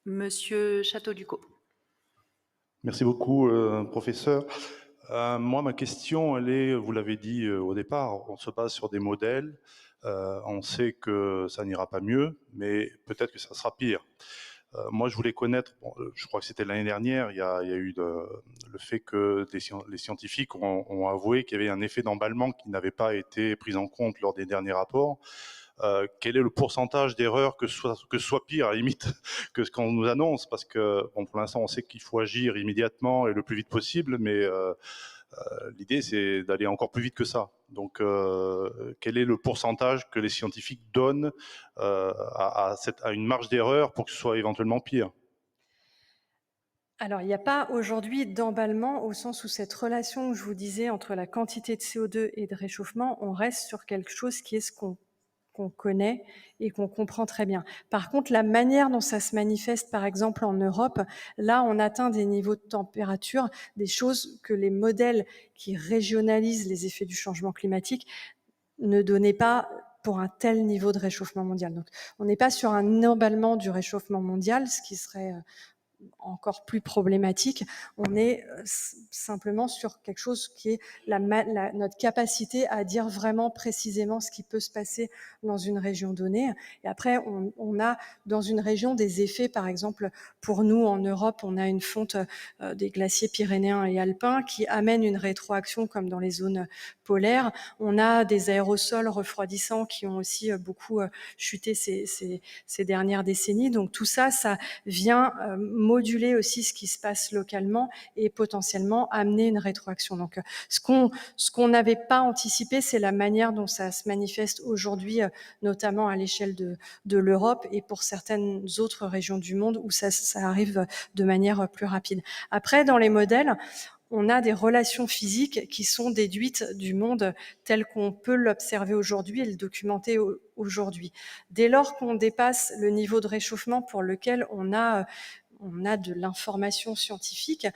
Monsieur Château-Ducot. Merci beaucoup, professeur. Moi, ma question, elle est, vous l'avez dit au départ, on se base sur des modèles. On sait que ça n'ira pas mieux, mais peut-être que ça sera pire. Moi, je voulais connaître, bon, je crois que c'était l'année dernière, il y a eu le fait que les scientifiques ont avoué qu'il y avait un effet d'emballement qui n'avait pas été pris en compte lors des derniers rapports. Quel est le pourcentage d'erreurs que ce soit pire à la limite que ce qu'on nous annonce, parce que bon, pour l'instant on sait qu'il faut agir immédiatement et le plus vite possible, mais l'idée c'est d'aller encore plus vite que ça. Donc quel est le pourcentage que les scientifiques donnent à une marge d'erreur pour que ce soit éventuellement pire? Alors, il n'y a pas aujourd'hui d'emballement au sens où cette relation que je vous disais entre la quantité de CO2 et de réchauffement, on reste sur quelque chose qui est ce qu'on connaît et qu'on comprend très bien. Par contre, la manière dont ça se manifeste, par exemple en Europe, là, on atteint des niveaux de température, des choses que les modèles qui régionalisent les effets du changement climatique ne donnaient pas pour un tel niveau de réchauffement mondial. Donc, on n'est pas sur un emballement du réchauffement mondial, ce qui serait encore plus problématique. On est simplement sur quelque chose qui est notre capacité à dire vraiment précisément ce qui peut se passer dans une région donnée. Et après, on a dans une région des effets, par exemple, pour nous en Europe, on a une fonte des glaciers pyrénéens et alpins qui amène une rétroaction comme dans les zones polaires. On a des aérosols refroidissants qui ont aussi beaucoup chuté ces dernières décennies. Donc tout ça, ça vient moduler aussi ce qui se passe localement et potentiellement amener une rétroaction. Donc, ce qu'on n'avait pas anticipé, c'est la manière dont ça se manifeste aujourd'hui, notamment à l'échelle de l'Europe et pour certaines autres régions du monde où ça arrive de manière plus rapide. Après, dans les modèles, on a des relations physiques qui sont déduites du monde tel qu'on peut l'observer aujourd'hui et le documenter aujourd'hui. Dès lors qu'on dépasse le niveau de réchauffement pour lequel on a de l'information scientifique,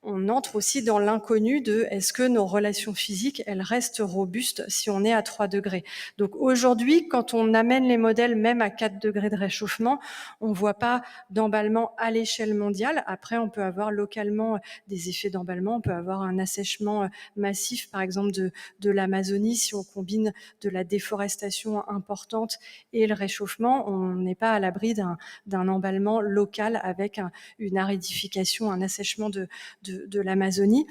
on entre aussi dans l'inconnu de est-ce que nos relations physiques, elles restent robustes si on est à 3 degrés. Donc aujourd'hui, quand on amène les modèles même à 4 degrés de réchauffement, on ne voit pas d'emballement à l'échelle mondiale. Après, on peut avoir localement des effets d'emballement, on peut avoir un assèchement massif, par exemple, de l'Amazonie. Si on combine de la déforestation importante et le réchauffement, on n'est pas à l'abri d'un emballement local avec une aridification, un assèchement de l'Amazonie.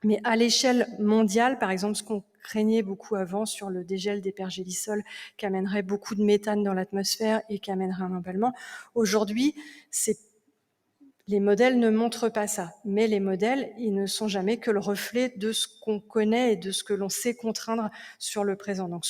Mais à l'échelle mondiale, par exemple, ce qu'on craignait beaucoup avant sur le dégel des pergélisols qui amènerait beaucoup de méthane dans l'atmosphère et qui amènerait un emballement, aujourd'hui, les modèles ne montrent pas ça, mais les modèles, ils ne sont jamais que le reflet de ce qu'on connaît et de ce que l'on sait contraindre sur le présent. Donc,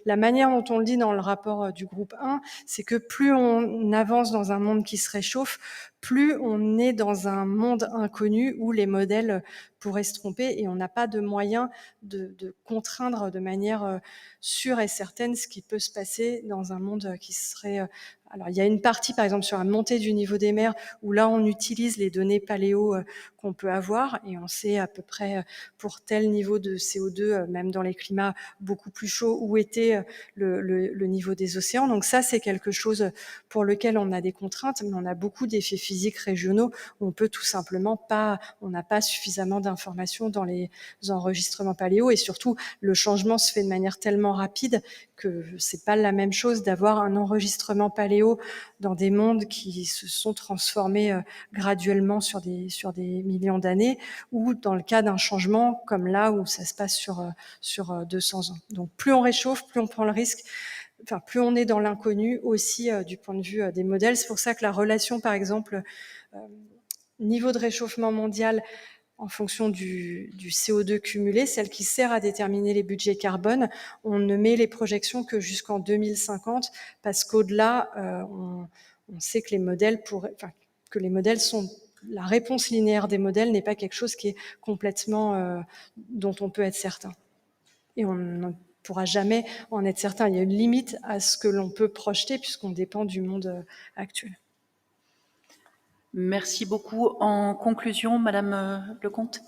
la manière dont on le dit dans le rapport du groupe 1, c'est que plus on avance dans un monde qui se réchauffe, plus on est dans un monde inconnu où les modèles pourraient se tromper et on n'a pas de moyen de contraindre de manière sûre et certaine ce qui peut se passer dans un monde qui serait... Alors, il y a une partie, par exemple, sur la montée du niveau des mers, où là, on utilise les données paléo qu'on peut avoir et on sait à peu près pour tel niveau de CO2, même dans les climats beaucoup plus chauds, où était le niveau des océans. Donc ça, c'est quelque chose pour lequel on a des contraintes, mais on a beaucoup d'effets physiques régionaux où on peut tout simplement pas, on n'a pas suffisamment d'informations dans les enregistrements paléo et surtout, le changement se fait de manière tellement rapide que c'est pas la même chose d'avoir un enregistrement paléo dans des mondes qui se sont transformés graduellement sur des millions d'années, ou dans le cas d'un changement comme là où ça se passe sur 200 ans. Donc plus on réchauffe, plus on prend le risque, enfin plus on est dans l'inconnu aussi du point de vue des modèles. C'est pour ça que la relation, par exemple, euh, niveau de réchauffement mondial en fonction du CO2 cumulé, celle qui sert à déterminer les budgets carbone, on ne met les projections que jusqu'en 2050 parce qu'au-delà, on sait que les modèles que les modèles sont la réponse linéaire des modèles n'est pas quelque chose qui est complètement dont on peut être certain. Et on ne pourra jamais en être certain. Il y a une limite à ce que l'on peut projeter puisqu'on dépend du monde actuel. Merci beaucoup. En conclusion, Madame Lecomte.